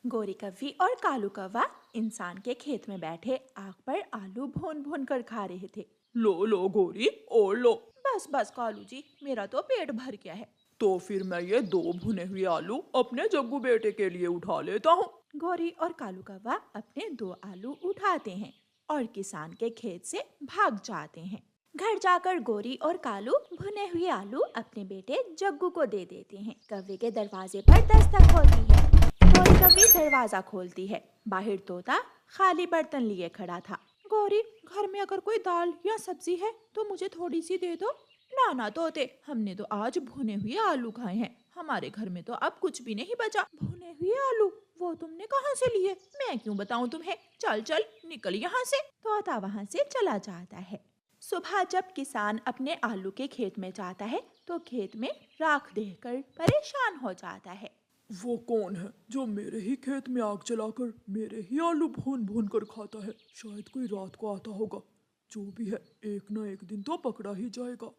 गोरी कव्वी और कालू कौवा इंसान के खेत में बैठे आग पर आलू भून भून कर खा रहे थे। लो लो गोरी और लो। बस बस कालू जी, मेरा तो पेट भर गया है। तो फिर मैं ये 2 भुने हुए आलू अपने जग्गू बेटे के लिए उठा लेता हूँ। गोरी और कालू कौवा अपने 2 आलू उठाते हैं और किसान के खेत से भाग जाते हैं। घर जाकर गोरी और कालू भुने हुए आलू अपने बेटे जग्गू को दे देते हैं। कव्वे के दरवाजे पर दस्तक होती है। गोरी कव्वी दरवाजा खोलती है। बाहर तोता खाली बर्तन लिए खड़ा था। गोरी, घर में अगर कोई दाल या सब्जी है तो मुझे थोड़ी सी दे दो। ना ना तोते, हमने तो आज भुने हुए आलू खाए हैं। हमारे घर में तो अब कुछ भी नहीं बचा। भुने हुए आलू वो तुमने कहाँ से लिए? मैं क्यों बताऊं तुम्हें। चल चल निकल यहाँ से। तोता वहाँ से चला जाता है। सुबह जब किसान अपने आलू के खेत में जाता है तो खेत में राख देखकर परेशान हो जाता है। वो कौन है जो मेरे ही खेत में आग जलाकर मेरे ही आलू भून भून कर खाता है? शायद कोई रात को आता होगा। जो भी है, एक ना एक दिन तो पकड़ा ही जाएगा।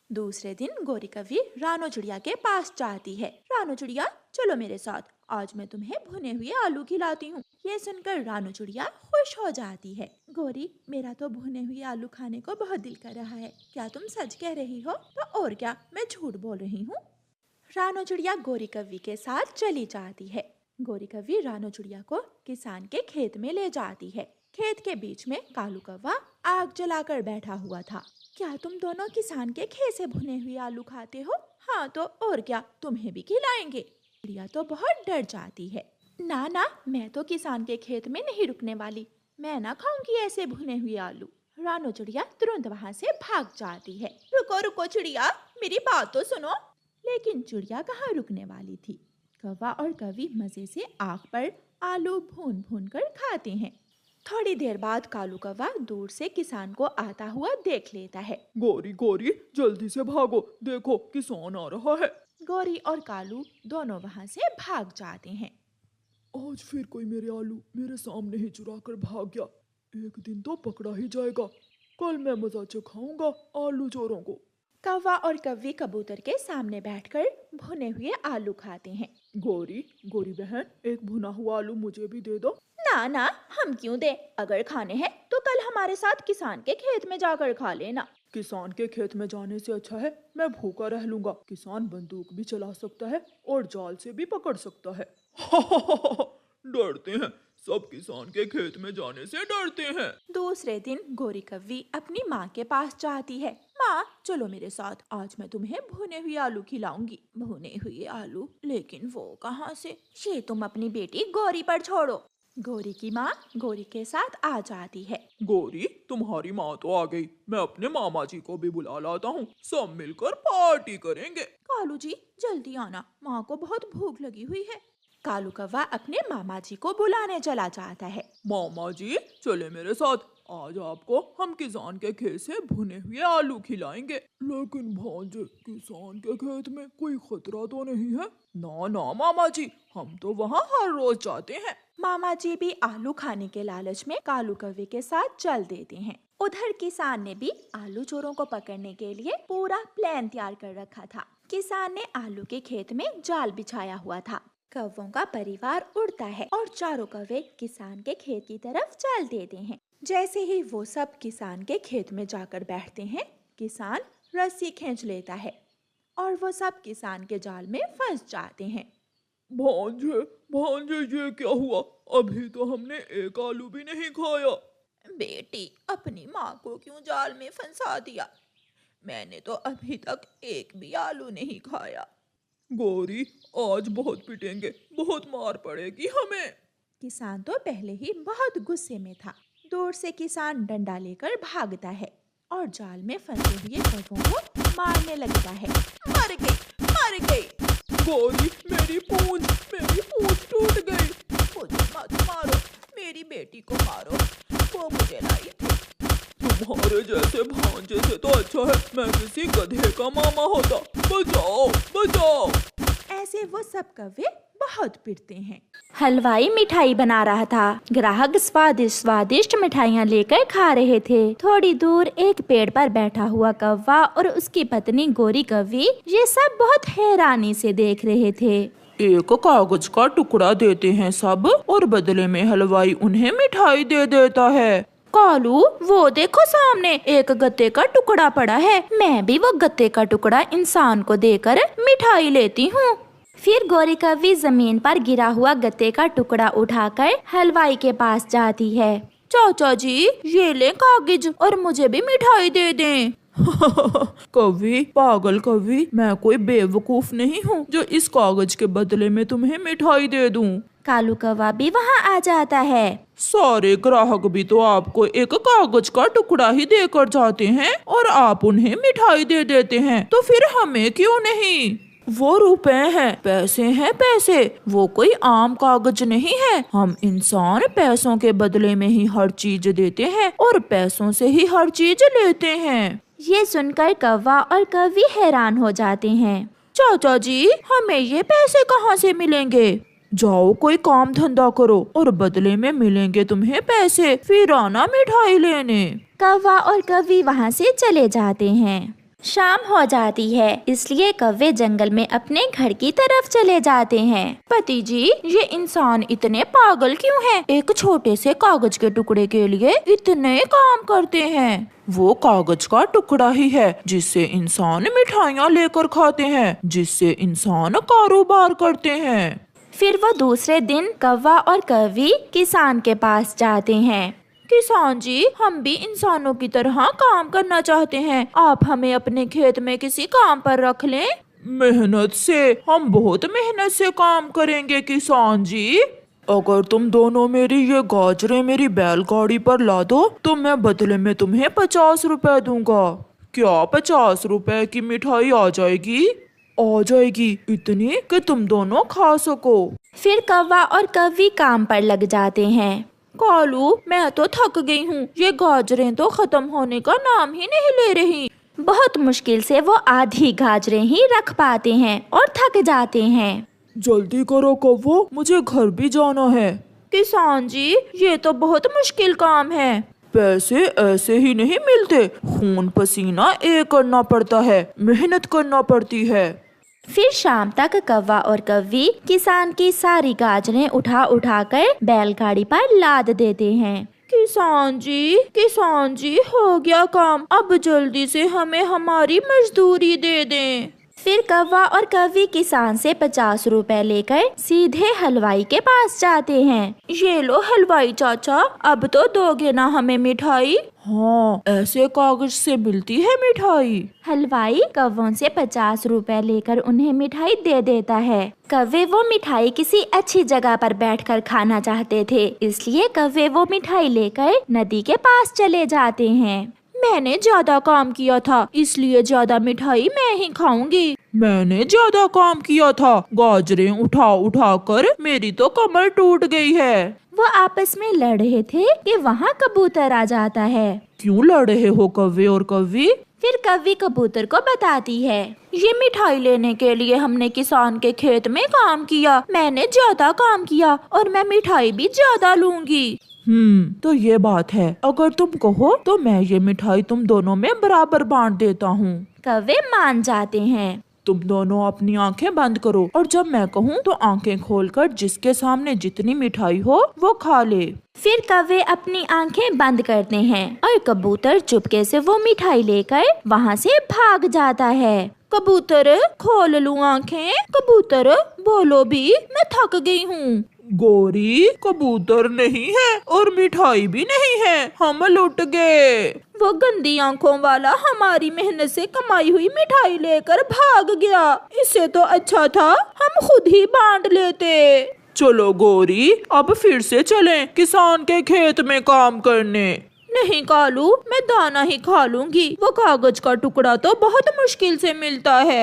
दूसरे दिन गोरी कव्वी रानो चिड़िया के पास जाती है। रानो चिड़िया, चलो मेरे साथ, आज मैं तुम्हें भुने हुए आलू खिलाती हूँ। ये सुनकर रानो चिड़िया खुश हो जाती है। गोरी, मेरा तो भुने हुए आलू खाने को बहुत दिल कर रहा है। क्या तुम सच कह रही हो? तो और क्या, मैं झूठ बोल रही हूँ। रानो चिड़िया गोरी कव्वी के साथ चली जाती है। गोरी कव्वी रानो चिड़िया को किसान के खेत में ले जाती है। खेत के बीच में कालू कौवा आग जलाकर बैठा हुआ था। क्या तुम दोनों किसान के खेत से भुने हुए आलू खाते हो? हाँ तो और क्या, तुम्हें भी खिलाएंगे। चिड़िया तो बहुत डर जाती है। ना ना, मैं तो किसान के खेत में नहीं रुकने वाली। मैं ना खाऊंगी ऐसे भुने हुए आलू। रानो चिड़िया तुरंत वहाँ से भाग जाती है। रुको रुको चिड़िया, मेरी बात तो सुनो। लेकिन चिड़िया कहाँ रुकने वाली थी। कौवा और कव्वी मजे से आग पर आलू भून भून कर खाते हैं। थोड़ी देर बाद कालू कौवा दूर से किसान को आता हुआ देख लेता है। गोरी गोरी, जल्दी से भागो, देखो किसान आ रहा है। गोरी और कालू दोनों वहाँ से भाग जाते हैं। आज फिर कोई मेरे आलू मेरे सामने ही चुरा कर भाग गया। एक दिन तो पकड़ा ही जाएगा। कल मैं मजा चखाऊंगा आलू चोरों को। कौवा और कव्वी कबूतर के सामने बैठकर भुने हुए आलू खाते हैं। गोरी गोरी बहन, एक भुना हुआ आलू मुझे भी दे दो। ना ना, हम क्यों दे? अगर खाने हैं तो कल हमारे साथ किसान के खेत में जाकर खा लेना। किसान के खेत में जाने से अच्छा है मैं भूखा रह लूंगा। किसान बंदूक भी चला सकता है और जाल से भी पकड़ सकता है। डरते हैं सब, किसान के खेत में जाने से डरते हैं। दूसरे दिन गोरी कव्वी अपनी माँ के पास जाती है। माँ, चलो मेरे साथ, आज मैं तुम्हें भुने हुए आलू खिलाऊंगी। भुने हुए आलू? लेकिन वो कहाँ से? ये तुम अपनी बेटी गौरी पर छोड़ो। गोरी की माँ गोरी के साथ आ जाती है। गोरी, तुम्हारी माँ तो आ गई। मैं अपने मामा जी को भी बुला लाता हूँ, सब मिलकर पार्टी करेंगे। कालू जी, जल्दी आना, माँ को बहुत भूख लगी हुई है। कालू कौवा अपने मामा जी को बुलाने चला जाता है। मामा जी, चले मेरे साथ, आज आपको हम किसान के खेत से भुने हुए आलू खिलाएंगे। लेकिन भांजे, किसान के खेत में कोई खतरा तो नहीं है? ना ना मामा जी, हम तो वहाँ हर रोज जाते हैं। मामा जी भी आलू खाने के लालच में कालू कौवे के साथ चल देते हैं। उधर किसान ने भी आलू चोरों को पकड़ने के लिए पूरा प्लान तैयार कर रखा था। किसान ने आलू के खेत में जाल बिछाया हुआ था। कौवों का परिवार उड़ता है और चारों कौवे किसान के खेत की तरफ चल देते हैं। जैसे ही वो सब किसान के खेत में जाकर बैठते हैं, किसान रस्सी खींच लेता है और वो सब किसान के जाल में फंस जाते हैं। भांजे भांजे, ये क्या हुआ? अभी तो हमने एक आलू भी नहीं खाया। बेटी, अपनी माँ को क्यों जाल में फंसा दिया? मैंने तो अभी तक एक भी आलू नहीं खाया। गोरी, आज बहुत पिटेंगे, बहुत मार पड़ेगी हमें। किसान तो पहले ही बहुत गुस्से में था। दूर से किसान डंडा लेकर भागता है और जाल में फंसे हुए कौवों को मारने लगता है। मर गई, मर गई। गोरी, मेरी पूंछ टूट गई। मुझे मत मारो, मेरी बेटी को मारो, वो मुझे लाई थी। तुम्हारे जैसे भांजे से तो अच्छा है मैं किसी गधे का मामा होता। बचाओ बचाओ। ऐसे वो सब कौवे बहुत पिटते हैं। हलवाई मिठाई बना रहा था। ग्राहक स्वादिष्ट स्वादिष्ट मिठाइयाँ लेकर खा रहे थे। थोड़ी दूर एक पेड़ पर बैठा हुआ कौवा और उसकी पत्नी गोरी कव्वी ये सब बहुत हैरानी से देख रहे थे। एक कागज का टुकड़ा देते हैं सब और बदले में हलवाई उन्हें मिठाई दे देता है। कालू, वो देखो सामने एक गत्ते का टुकड़ा पड़ा है। मैं भी वो गत्ते का टुकड़ा इंसान को देकर मिठाई लेती हूँ। फिर गौरी कव्वी जमीन पर गिरा हुआ गत्ते का टुकड़ा उठाकर हलवाई के पास जाती है। चाचा जी, ये ले कागज और मुझे भी मिठाई दे दें। कवि, पागल कवि, मैं कोई बेवकूफ नहीं हूँ जो इस कागज के बदले में तुम्हें मिठाई दे दूँ। कालू कौवा भी वहाँ आ जाता है। सारे ग्राहक भी तो आपको एक कागज का टुकड़ा ही देकर जाते हैं और आप उन्हें मिठाई दे देते हैं, तो फिर हमें क्यों नहीं? वो रुपए हैं, पैसे हैं पैसे, वो कोई आम कागज नहीं है। हम इंसान पैसों के बदले में ही हर चीज देते हैं और पैसों से ही हर चीज लेते हैं। ये सुनकर कौवा और कव्वी हैरान हो जाते हैं। चाचा जी, हमें ये पैसे कहाँ से मिलेंगे? जाओ कोई काम धंधा करो और बदले में मिलेंगे तुम्हें पैसे, फिर आना मिठाई लेने। कौवा और कव्वी वहाँ से चले जाते हैं। शाम हो जाती है, इसलिए कौवे जंगल में अपने घर की तरफ चले जाते हैं। पति जी, ये इंसान इतने पागल क्यों हैं? एक छोटे से कागज के टुकड़े के लिए इतने काम करते हैं। वो कागज का टुकड़ा ही है जिससे इंसान मिठाइयाँ लेकर खाते हैं, जिससे इंसान कारोबार करते हैं। फिर वो दूसरे दिन कौवा और कव्वी किसान के पास जाते हैं। किसान जी, हम भी इंसानों की तरह काम करना चाहते हैं, आप हमें अपने खेत में किसी काम पर रख लें। मेहनत से, हम बहुत मेहनत से काम करेंगे किसान जी। अगर तुम दोनों मेरी ये गाजरें मेरी बैलगाड़ी पर ला दो तो मैं बदले में तुम्हें 50 रुपए दूंगा। क्या 50 रुपए की मिठाई आ जाएगी? आ जाएगी, इतनी कि तुम दोनों खा सको। फिर कौवा और कव्वी काम पर लग जाते हैं। कालू, मैं तो थक गई हूँ, ये गाजरें तो खत्म होने का नाम ही नहीं ले रही। बहुत मुश्किल से वो आधी गाजरें ही रख पाते हैं और थक जाते हैं। जल्दी करो कौवो, मुझे घर भी जाना है। किसान जी, ये तो बहुत मुश्किल काम है। पैसे ऐसे ही नहीं मिलते, खून पसीना एक करना पड़ता है, मेहनत करना पड़ती है। फिर शाम तक कौवा और कव्वी किसान की सारी गाजरें उठा उठा कर बैलगाड़ी पर लाद देते हैं। किसान जी, हो गया काम, अब जल्दी से हमें हमारी मजदूरी दे दें। फिर कौवा और कव्वी किसान से 50 रुपए लेकर सीधे हलवाई के पास जाते हैं। ये लो हलवाई चाचा, अब तो दोगे ना हमें मिठाई? हाँ, ऐसे कागज से मिलती है मिठाई। हलवाई कौवों से 50 रुपए लेकर उन्हें मिठाई दे देता है। कौवे वो मिठाई किसी अच्छी जगह पर बैठकर खाना चाहते थे, इसलिए कौवे वो मिठाई लेकर नदी के पास चले जाते हैं। मैंने ज्यादा काम किया था, इसलिए ज्यादा मिठाई मैं ही खाऊंगी। मैंने ज्यादा काम किया था, गाजरें उठा उठा कर मेरी तो कमर टूट गई है। वो आपस में लड़ रहे थे कि वहाँ कबूतर आ जाता है। क्यों लड़ रहे हो कौवे और कव्वी? फिर कव्वी कबूतर को बताती है, ये मिठाई लेने के लिए हमने किसान के खेत में काम किया, मैंने ज्यादा काम किया और मैं मिठाई भी ज्यादा लूंगी। तो ये बात है, अगर तुम कहो तो मैं ये मिठाई तुम दोनों में बराबर बांट देता हूँ। कौवे मान जाते हैं। तुम दोनों अपनी आंखें बंद करो और जब मैं कहूँ तो आंखें खोलकर जिसके सामने जितनी मिठाई हो वो खा ले। फिर कौवे अपनी आंखें बंद करते हैं और कबूतर चुपके से वो मिठाई लेकर वहाँ से भाग जाता है। कबूतर, खोल लूं आंखें? कबूतर, बोलो भी, मैं थक गई हूँ। गोरी, कबूतर नहीं है और मिठाई भी नहीं है, हम लुट गए। वो गंदी आंखों वाला हमारी मेहनत से कमाई हुई मिठाई लेकर भाग गया, इससे तो अच्छा था हम खुद ही बांट लेते। चलो गोरी, अब फिर से चलें किसान के खेत में काम करने। नहीं कालू, मैं दाना ही खा लूंगी, वो कागज का टुकड़ा तो बहुत मुश्किल से मिलता है।